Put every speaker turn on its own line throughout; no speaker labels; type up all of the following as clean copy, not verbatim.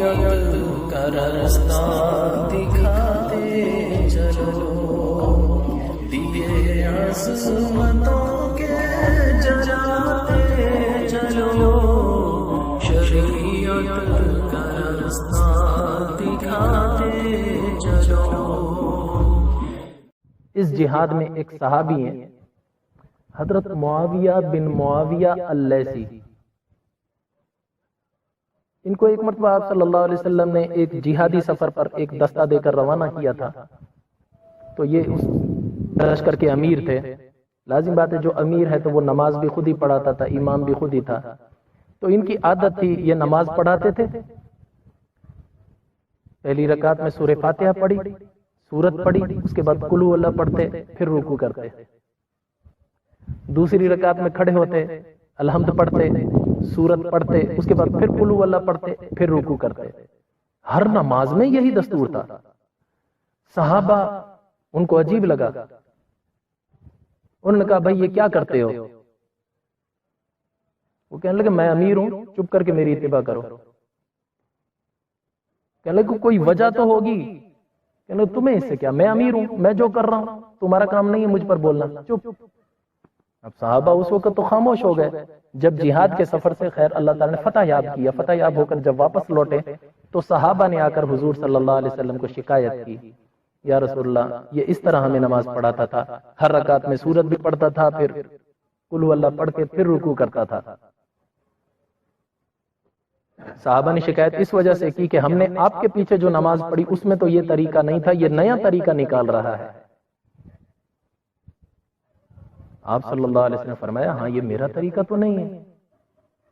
شریعت کا رستہ دکھاتے چلو، دیے عصمتوں کے جلاتے چلو، شریعت کا رستہ دکھاتے چلو۔
اس جہاد میں ایک صحابی ہیں حضرت معاویہ بن معاویہ اللیثی، ان کو ایک مرتبہ آپ صلی اللہ علیہ وسلم نے ایک جہادی سفر پر ایک دستہ دے کر روانہ کیا تھا، تو یہ اس لشکر کے امیر تھے۔ لازم بات ہے جو امیر ہے تو وہ نماز بھی خود ہی پڑھاتا تھا، امام بھی خود ہی تھا، تو ان کی عادت تھی یہ نماز پڑھاتے تھے، پہلی رکعت میں سورہ فاتحہ پڑھی، سورت پڑھی، اس کے بعد قل هو اللہ پڑھتے، پھر رکوع کرتے، دوسری رکعت میں کھڑے ہوتے، الحمد پڑھتے، سورت پڑھتے، اس کے بعد پھر قل هو اللہ پڑھتے، پھر رکوع کرتے۔ ہر نماز میں یہی دستور تھا۔ صحابہ ان کو عجیب لگا، انہوں نے کہا بھائی یہ کیا کرتے ہو؟ وہ کہنے لگے میں امیر ہوں، چپ کر کے میری اتباع کرو۔ کہنے لگے کوئی وجہ تو ہوگی؟ کہنے لگے تمہیں اس سے کیا، میں امیر ہوں، میں جو کر رہا ہوں تمہارا کام نہیں ہے مجھ پر بولنا، چپ۔ اب صحابہ اس وقت تو خاموش ہو گئے۔ جب جہاد کے سفر سے خیر اللہ تعالیٰ نے فتح یاب کیا، فتح یاب ہو کر جب واپس لوٹے تو صحابہ نے آ کر حضور صلی اللہ علیہ وسلم کو شکایت کی، یا رسول اللہ یہ اس طرح ہمیں نماز پڑھاتا تھا، ہر رکعت میں سورت بھی پڑھتا تھا، پھر قل هو اللہ پڑھ کے پھر رکوع کرتا تھا۔ صحابہ نے شکایت اس وجہ سے کی کہ ہم نے آپ کے پیچھے جو نماز پڑھی اس میں تو یہ طریقہ نہیں تھا، یہ نیا طریقہ نکال رہا ہے۔ آپ صلی اللہ علیہ وسلم نے فرمایا ہاں یہ میرا طریقہ تو نہیں ہے۔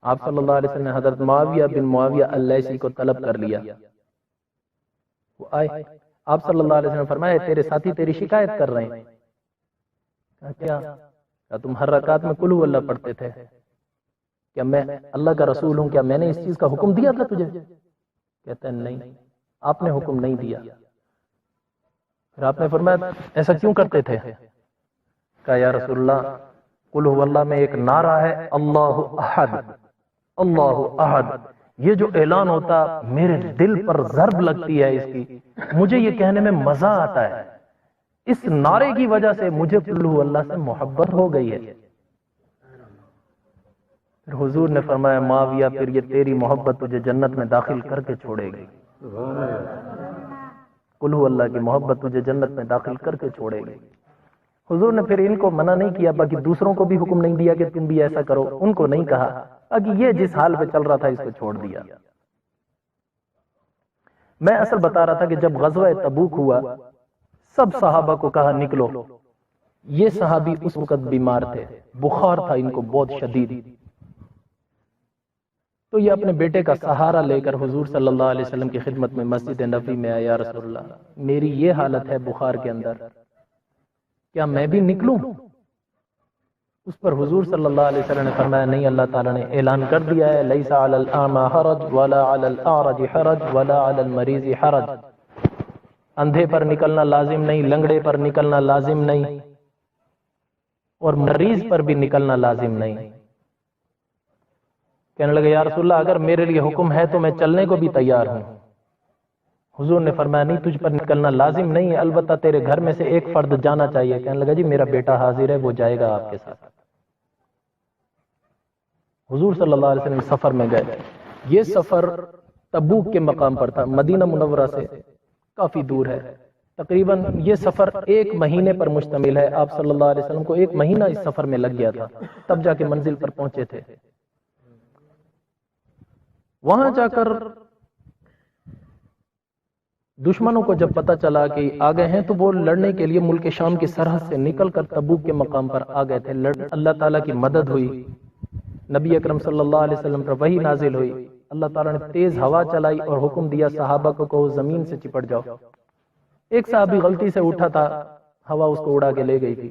آپ صلی اللہ علیہ وسلم نے حضرت معاویہ بن معاویہ اللیثی کو طلب کر لیا، وہ آئے، آپ صلی اللہ علیہ وسلم نے فرمایا تیرے ساتھی تیری شکایت کر رہے ہیں۔ کیا تم ہر رکعت میں قل هو اللہ پڑھتے تھے؟ کیا میں اللہ کا رسول ہوں، کیا میں نے اس چیز کا حکم دیا تھا تجھے؟ کہتے ہیں نہیں، آپ نے حکم نہیں دیا۔ پھر آپ نے فرمایا ایسا کیوں کرتے تھے؟ کہا یا رسول اللہ قل هو اللہ میں ایک نعرہ ہے اللہ احد، اللہ احد، یہ جو اعلان ہوتا میرے دل پر ضرب لگتی ہے، اس کی مجھے یہ کہنے میں مزہ آتا ہے، اس نعرے کی وجہ سے مجھے قل هو اللہ سے محبت ہو گئی ہے۔ پھر حضور نے فرمایا معاویہ پھر یہ تیری محبت تجھے جنت میں داخل کر کے چھوڑے گی، قل هو اللہ کی محبت تجھے جنت میں داخل کر کے چھوڑے گی۔ حضور نے پھر ان کو منع نہیں کیا، باقی دوسروں کو بھی حکم نہیں دیا کہ تم بھی ایسا کرو، ان کو نہیں کہا، باقی یہ جس حال پہ چل رہا تھا اس کو چھوڑ دیا۔ میں اصل بتا رہا تھا کہ جب غزوہ تبوک ہوا سب صحابہ کو کہا نکلو، یہ صحابی اس وقت بیمار تھے، بخار تھا ان کو بہت شدید، تو یہ اپنے بیٹے کا سہارا لے کر حضور صلی اللہ علیہ وسلم کی خدمت میں مسجد نبوی میں آیا، یا رسول اللہ میری یہ حالت ہے بخار کے اندر، کیا میں بھی نکلوں؟ اس پر حضور صلی اللہ علیہ وسلم نے فرمایا نہیں، اللہ تعالیٰ نے اعلان کر دیا ہے لیس علی الاعمى حرج ولا علی الاعرج حرج ولا علی المریض حرج، اندھے پر نکلنا لازم نہیں، لنگڑے پر نکلنا لازم نہیں، اور مریض پر بھی نکلنا لازم نہیں۔ کہنے لگے یا رسول اللہ اگر میرے لیے حکم ہے تو میں چلنے کو بھی تیار ہوں۔ حضور نے فرمایا نہیں، تجھ پر نکلنا لازم نہیں ہے، البتہ تیرے گھر میں سے ایک فرد جانا چاہیے۔ کہنے لگا جی میرا بیٹا حاضر ہے، وہ جائے گا آپ کے ساتھ۔ حضور صلی اللہ علیہ وسلم سفر میں گئے، یہ سفر تبوک کے مقام پر تھا، مدینہ منورہ سے کافی دور ہے، تقریباً یہ سفر 1 مہینے پر مشتمل ہے۔ آپ صلی اللہ علیہ وسلم کو 1 مہینہ اس سفر میں لگ گیا تھا، تب جا کے منزل پر پہنچے تھے۔ وہاں جا کر دشمنوں کو جب پتہ چلا کہ آ گئے ہیں تو وہ لڑنے کے لیے ملک شام کی سرحد سے نکل کر تبوک کے مقام پر آ گئے تھے۔ اللہ تعالیٰ کی مدد ہوئی، نبی اکرم صلی اللہ علیہ وسلم پر وحی نازل ہوئی، اللہ تعالیٰ نے تیز ہوا چلائی اور حکم دیا صحابہ کو کہ زمین سے چپٹ جاؤ۔ ایک صحابی غلطی سے اٹھا تھا، ہوا اس کو اڑا کے لے گئی تھی،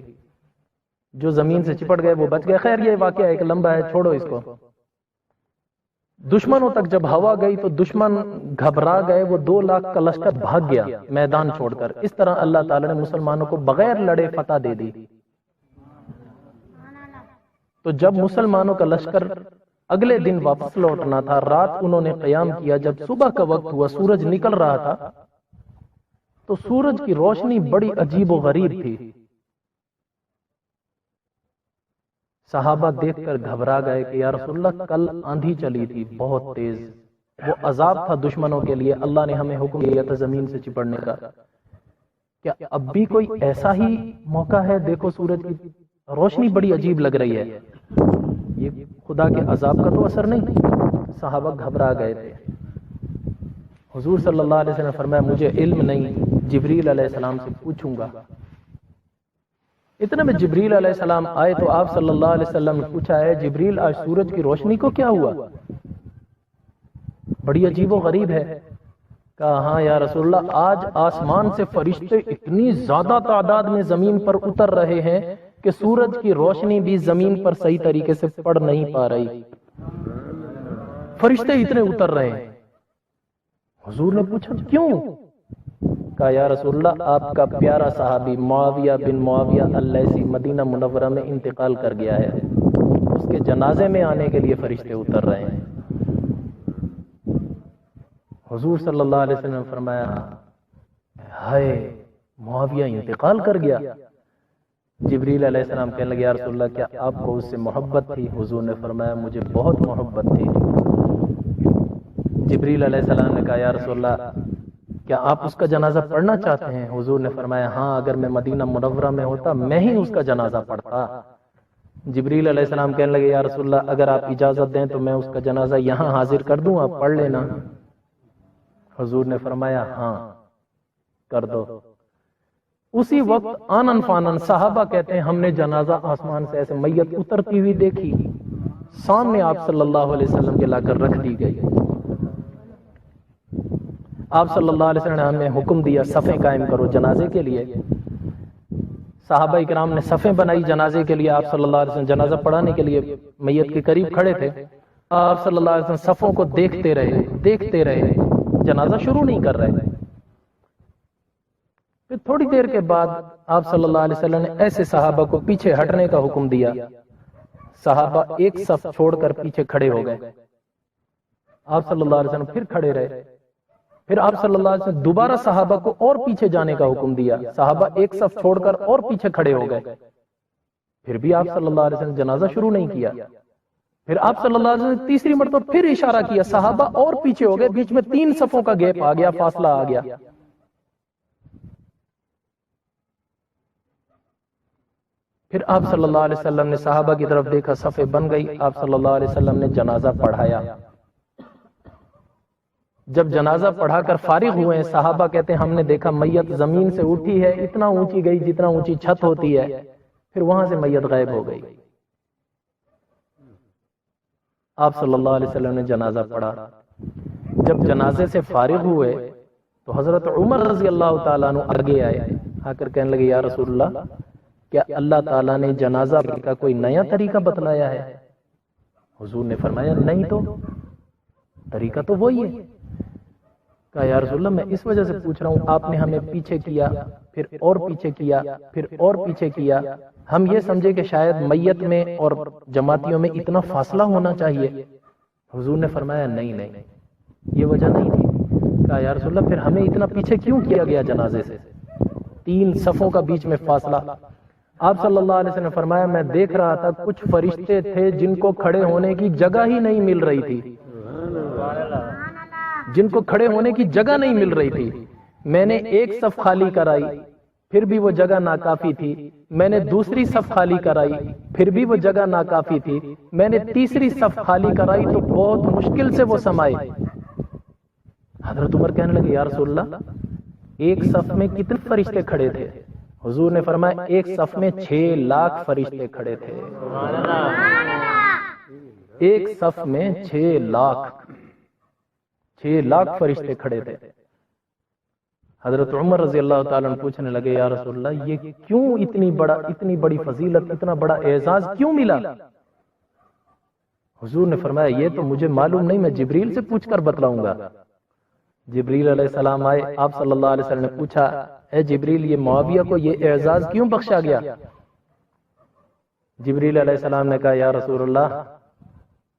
جو زمین سے چپٹ گئے وہ بچ گئے۔ خیر یہ واقعہ ایک لمبا ہے، چھوڑو اس کو۔ دشمنوں تک جب ہوا گئی تو دشمن گھبرا گئے، وہ 2 لاکھ کا لشکر بھاگ گیا میدان چھوڑ کر۔ اس طرح اللہ تعالیٰ نے مسلمانوں کو بغیر لڑے فتح دے دی۔ تو جب مسلمانوں کا لشکر اگلے دن واپس لوٹنا تھا، رات انہوں نے قیام کیا، جب صبح کا وقت ہوا سورج نکل رہا تھا تو سورج کی روشنی بڑی عجیب و غریب تھی۔ صحابہ دیکھ کر گھبرا گئے کہ یا رسول اللہ کل آندھی چلی تھی بہت تیز، وہ عذاب تھا دشمنوں کے لیے، اللہ نے ہمیں حکم دیا تھا زمین سے چپڑنے کا، کیا اب بھی کوئی ایسا ہی موقع ہے؟ دیکھو سورج کی روشنی بڑی عجیب لگ رہی ہے، یہ خدا کے عذاب کا تو اثر نہیں؟ صحابہ گھبرا گئے تھے۔ حضور صلی اللہ علیہ وسلم نے فرمایا مجھے علم نہیں، جبریل علیہ السلام سے پوچھوں گا۔ اتنے میں جبریل علیہ السلام آئے تو آپ صلی اللہ علیہ وسلم نے پوچھا ہے جبریل آج سورج کی روشنی کو کیا ہوا؟ بڑی عجیب و غریب ہے۔ کہا ہاں یا رسول اللہ آج آسمان سے فرشتے اتنی زیادہ تعداد میں زمین پر اتر رہے ہیں کہ سورج کی روشنی بھی زمین پر صحیح طریقے سے پڑ نہیں پا رہی، فرشتے اتنے اتر رہے ہیں۔ حضور نے پوچھا کیوں؟ کہا یا رسول اللہ آپ کا پیارا صحابی معاویہ بن معاویہ اللیثی مدینہ منورہ میں انتقال کر گیا ہے، اس کے جنازے میں آنے کے لیے فرشتے اتر رہے ہیں۔ حضور صلی اللہ علیہ وسلم نے فرمایا ہائے معاویہ انتقال کر گیا۔ جبریل علیہ السلام کہنے لگے یا رسول اللہ کیا آپ کو اس سے محبت تھی؟ حضور نے فرمایا مجھے بہت محبت تھی۔ جبریل علیہ السلام نے کہا یا رسول اللہ کیا آپ اس کا جنازہ پڑھنا چاہتے ہیں؟ حضور نے فرمایا ہاں اگر میں مدینہ منورہ میں ہوتا میں ہی اس کا جنازہ پڑھتا۔ جبریل علیہ السلام کہنے لگے یا رسول اللہ اگر آپ اجازت دیں تو میں اس کا جنازہ یہاں حاضر کر دوں، آپ پڑھ لینا۔ حضور نے فرمایا ہاں کر دو۔ اسی وقت آنن فانن صحابہ کہتے ہیں ہم نے جنازہ آسمان سے ایسے میت اترتی ہوئی دیکھی، سامنے آپ صلی اللہ علیہ وسلم کے لا کر رکھ دی گئی۔ آپ صلی اللہ علیہ وسلم نے ہمیں حکم دیا صفیں قائم کرو جنازے کے لیے۔ صحابہ اکرام نے صفیں بنائی جنازے کے لیے، آپ صلی اللہ علیہ وسلم جنازہ پڑھانے کے لیے میت کے قریب کھڑے تھے۔ آپ صلی اللہ علیہ وسلم صفوں کو دیکھتے رہے، جنازہ شروع نہیں کر رہے۔ پھر تھوڑی دیر کے بعد آپ صلی اللہ علیہ وسلم نے ایسے صحابہ کو پیچھے ہٹنے کا حکم دیا، صحابہ ایک صف چھوڑ کر پیچھے کھڑے ہو گئے۔ آپ صلی اللہ علیہ وسلم پھر کھڑے رہے، پھر آپ صلی اللہ علیہ وسلم دوبارہ صحابہ کو اور پیچھے جانے کا حکم دیا، صحابہ ایک صف چھوڑ کر اور پیچھے کھڑے ہو گئے، پھر بھی آپ صلی اللہ علیہ وسلم جنازہ شروع نہیں کیا۔ پھر آپ صلی اللہ علیہ وسلم نے تیسری مرتبہ پھر اشارہ کیا، صحابہ اور پیچھے ہو گئے، بیچ میں 3 صفوں کا گیپ آ گیا، فاصلہ آ گیا۔ پھر آپ صلی اللہ علیہ وسلم نے صحابہ کی طرف دیکھا، صفیں بن گئی، آپ صلی اللہ علیہ وسلم نے جنازہ پڑھایا۔ جب جنازہ پڑھا کر فارغ ہوئے، صحابہ کہتے ہیں ہم نے دیکھا میت زمین سے اٹھی ہے، اتنا اونچی گئی جتنا اونچی چھت ہوتی ہے، پھر وہاں سے میت غائب ہو گئی۔ آپ صلی اللہ علیہ وسلم نے جنازہ پڑھا۔ جب جنازے سے فارغ ہوئے تو حضرت عمر رضی اللہ تعالیٰ عنہ آگے آئے، آ کر کہنے لگے یا رسول اللہ کیا اللہ تعالیٰ نے جنازہ کا کوئی نیا طریقہ بتلایا ہے؟ حضور نے فرمایا نہیں تو طریقہ تو وہی ہے۔ کہا یا رسول اللہ میں اس وجہ سے پوچھ رہا ہوں، آپ نے ہمیں پیچھے کیا، پھر اور پیچھے کیا، پھر اور پیچھے کیا، ہم یہ سمجھے کہ شاید میت میں اور جماعتیوں میں اتنا فاصلہ ہونا چاہیے۔ حضور نے فرمایا نہیں یہ وجہ نہیں تھی۔ کہا یا رسول اللہ پھر ہمیں اتنا پیچھے کیوں کیا گیا جنازے سے؟ 3 صفوں کا بیچ میں فاصلہ۔ آپ صلی اللہ علیہ وسلم نے فرمایا میں دیکھ رہا تھا کچھ فرشتے تھے جن کو کھڑے ہونے کی جگہ ہی نہیں مل رہی تھی، جن کو کھڑے ہونے کی جگہ نہیں مل رہی تھی۔ میں نے ایک صف خالی کرائی، پھر بھی وہ جگہ ناکافی تھی۔ میں نے دوسری صف خالی کرائی، پھر بھی وہ جگہ ناکافی تھی۔ میں نے تیسری صف خالی کرائی تو بہت مشکل سے وہ سمائے۔ حضرت عمر کہنے لگے یا رسول اللہ ایک صف میں کتنے فرشتے کھڑے تھے؟ حضور نے فرمایا ایک صف میں 6 لاکھ فرشتے کھڑے تھے۔ ایک صف میں 6 لاکھ فرشتے کھڑے تھے۔ حضرت عمر رضی اللہ تعالیٰ عنہ پوچھنے لگے یا رسول اللہ یہ کیوں اتنی بڑی فضیلت، اتنا بڑا اعزاز کیوں ملا؟ حضور نے فرمایا یہ تو مجھے معلوم نہیں، میں جبریل سے پوچھ کر بتلاؤں گا۔ جبریل علیہ السلام آئے، آپ صلی اللہ علیہ وسلم نے پوچھا اے جبریل یہ معاویہ کو یہ اعزاز کیوں بخشا گیا؟ جبریل علیہ السلام نے کہا یا رسول اللہ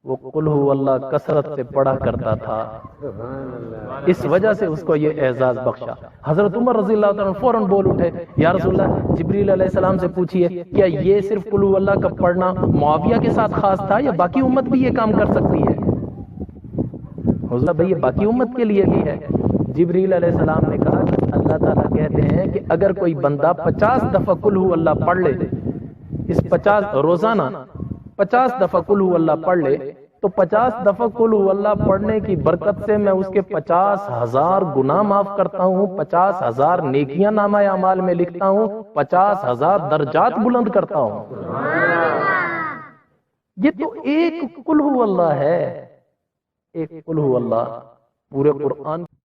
وہ قل هو اللہ کثرت سے پڑھا کرتا تھا، اس وجہ سے اس کو یہ اعزاز بخشا۔ حضرت عمر رضی اللہ تعالیٰ عنہ فوراً بول اٹھے، یا رسول اللہ، جبریل علیہ السلام سے پوچھئے کیا یہ صرف قل هو اللہ کا پڑھنا معاویہ کے ساتھ خاص تھا یا باقی امت بھی یہ کام کر سکتی ہے؟ حضور بھئی یہ باقی امت کے لیے بھی ہے۔ جبریل علیہ السلام نے کہا کہ اللہ تعالیٰ کہتے ہیں کہ اگر کوئی بندہ 50 دفعہ قل هو اللہ پڑھ لے، اس 50 روزانہ 50 دفعہ قل هو اللہ پڑھ لے تو 50 دفعہ قل هو اللہ پڑھنے کی برکت سے میں اس کے 50,000 گناہ معاف کرتا ہوں، 50,000 نیکیاں نامہ اعمال میں لکھتا ہوں، 50,000 درجات بلند کرتا ہوں۔ یہ تو ایک قل هو اللہ ہے، ایک قل هو اللہ پورے قرآن